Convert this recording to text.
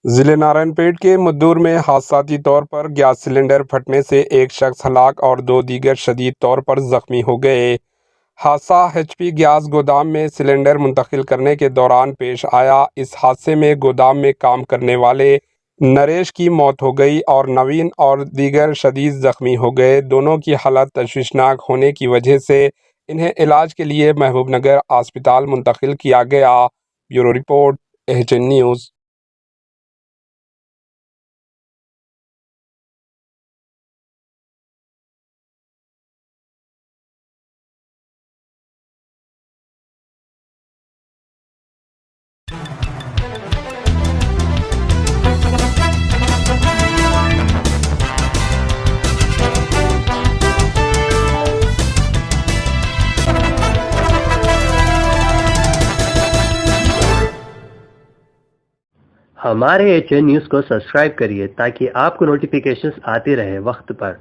जिले नारायणपेट के मुद्दूर में हादसाती तौर पर गैस सिलेंडर फटने से एक शख्स हलाक और दो दीगर शदीद तौर पर जख्मी हो गए। हादसा एचपी गैस गोदाम में सिलेंडर मुंतकिल करने के दौरान पेश आया। इस हादसे में गोदाम में काम करने वाले नरेश की मौत हो गई और नवीन और दीगर शदीद जख्मी हो गए। दोनों की हालत तशवीशनाक होने की वजह से इन्हें इलाज के लिए महबूबनगर अस्पताल मुंतकिल किया गया। Bureau report, HN news. हमारे एचएन न्यूज़ को सब्सक्राइब करिए ताकि आपको नोटिफिकेशंस आते रहे वक्त पर।